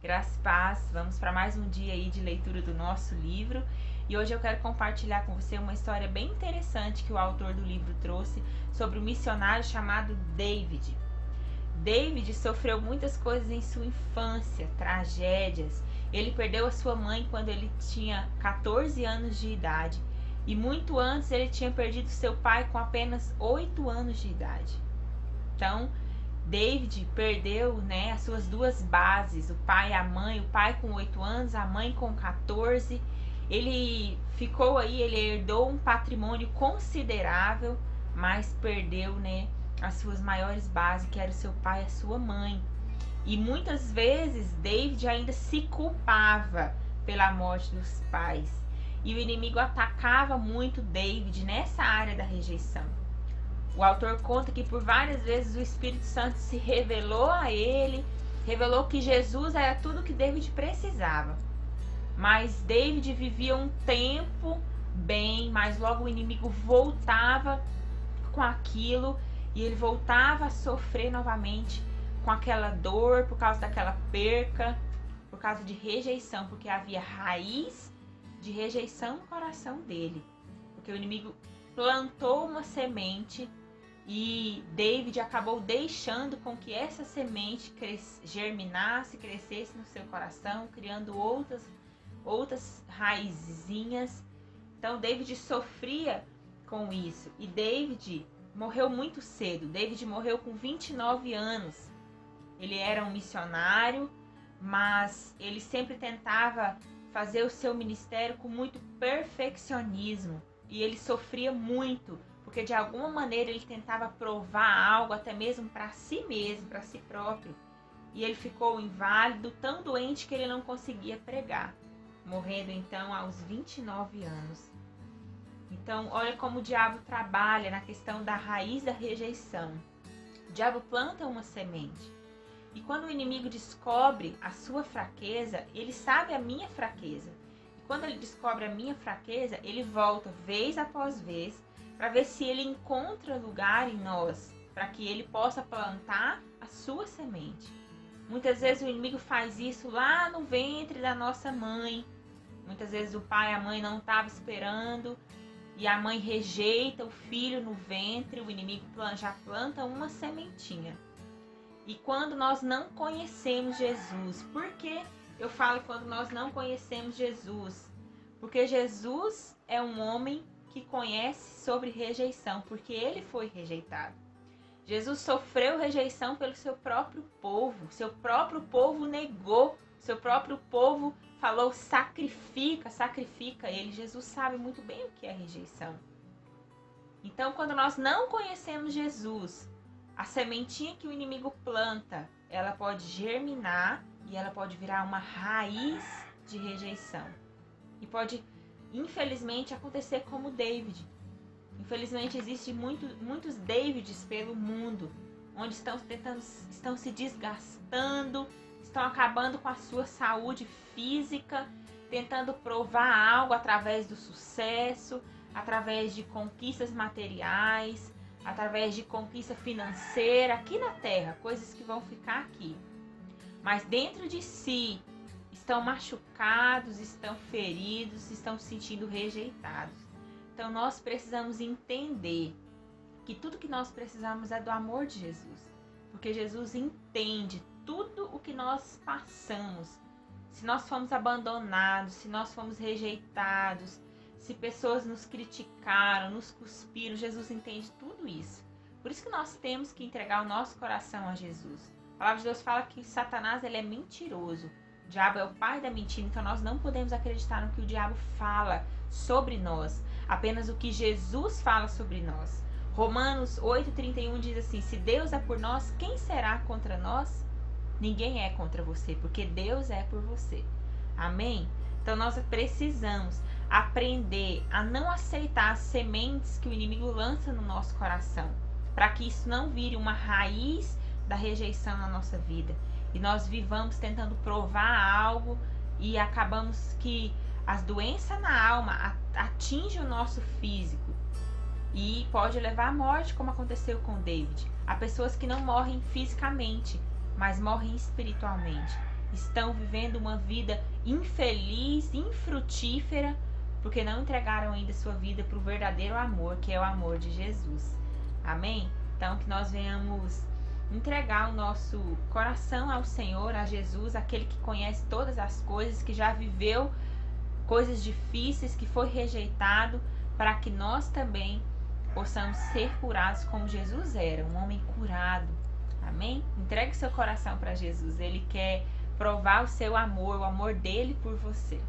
Graças e paz, vamos para mais um dia aí de leitura do nosso livro. E hoje eu quero compartilhar com você uma história bem interessante que o autor do livro trouxe sobre um missionário chamado David. David sofreu muitas coisas em sua infância, tragédias. Ele perdeu a sua mãe quando ele tinha 14 anos de idade. E muito antes ele tinha perdido seu pai com apenas 8 anos de idade. Então, David perdeu, as suas duas bases, o pai e a mãe, o pai com 8 anos, a mãe com 14. Ele ficou aí, ele herdou um patrimônio considerável, mas perdeu, as suas maiores bases, que era o seu pai e a sua mãe. E muitas vezes David ainda se culpava pela morte dos pais. E o inimigo atacava muito David nessa área da rejeição. O autor conta que por várias vezes o Espírito Santo se revelou a ele, revelou que Jesus era tudo que David precisava. Mas David vivia um tempo bem, mas logo o inimigo voltava com aquilo e ele voltava a sofrer novamente com aquela dor por causa daquela perca, por causa de rejeição, porque havia raiz de rejeição no coração dele. Porque o inimigo plantou uma semente e David acabou deixando com que essa semente germinasse, crescesse no seu coração, criando outras raizinhas. Então David sofria com isso. E David morreu muito cedo. David morreu com 29 anos. Ele era um missionário, mas ele sempre tentava fazer o seu ministério com muito perfeccionismo. E ele sofria muito, porque de alguma maneira ele tentava provar algo, até mesmo para si mesmo, para si próprio. E ele ficou inválido, tão doente que ele não conseguia pregar, morrendo então aos 29 anos. Então, olha como o diabo trabalha na questão da raiz da rejeição. O diabo planta uma semente. E quando o inimigo descobre a sua fraqueza, ele sabe a minha fraqueza. E quando ele descobre a minha fraqueza, ele volta vez após vez para ver se ele encontra lugar em nós, para que ele possa plantar a sua semente. Muitas vezes o inimigo faz isso lá no ventre da nossa mãe. Muitas vezes o pai e a mãe não estavam esperando e a mãe rejeita o filho no ventre, o inimigo já planta uma sementinha. E quando nós não conhecemos Jesus, por que eu falo quando nós não conhecemos Jesus? Porque Jesus é um homem que conhece sobre rejeição, porque ele foi rejeitado. Jesus sofreu rejeição pelo seu próprio povo negou, seu próprio povo falou sacrifica ele. Jesus sabe muito bem o que é rejeição. Então, quando nós não conhecemos Jesus, a sementinha que o inimigo planta, ela pode germinar e ela pode virar uma raiz de rejeição. E pode, infelizmente, acontecer como David. Infelizmente, existem muitos Davids pelo mundo, onde estão se desgastando, estão acabando com a sua saúde física, tentando provar algo através do sucesso, através de conquistas materiais, através de conquista financeira aqui na terra, coisas que vão ficar aqui. Mas dentro de si estão machucados, estão feridos, estão se sentindo rejeitados. Então nós precisamos entender que tudo que nós precisamos é do amor de Jesus. Porque Jesus entende tudo o que nós passamos. Se nós fomos abandonados, se nós fomos rejeitados, se pessoas nos criticaram, nos cuspiram, Jesus entende tudo isso. Por isso que nós temos que entregar o nosso coração a Jesus. A palavra de Deus fala que Satanás ele é mentiroso. O diabo é o pai da mentira, então nós não podemos acreditar no que o diabo fala sobre nós. Apenas o que Jesus fala sobre nós. Romanos 8,31 diz assim: se Deus é por nós, quem será contra nós? Ninguém é contra você, porque Deus é por você. Amém? Então nós precisamos aprender a não aceitar as sementes que o inimigo lança no nosso coração, para que isso não vire uma raiz da rejeição na nossa vida e nós vivamos tentando provar algo e acabamos que as doenças na alma atingem o nosso físico e pode levar à morte, como aconteceu com David. Há pessoas que não morrem fisicamente, mas morrem espiritualmente. estão vivendo uma vida infeliz, infrutífera, porque não entregaram ainda sua vida para o verdadeiro amor, que é o amor de Jesus. Amém? Então, que nós venhamos entregar o nosso coração ao Senhor, a Jesus, aquele que conhece todas as coisas, que já viveu coisas difíceis, que foi rejeitado, para que nós também possamos ser curados como Jesus era, um homem curado. Amém? Entregue seu coração para Jesus, ele quer provar o seu amor, o amor dele por você.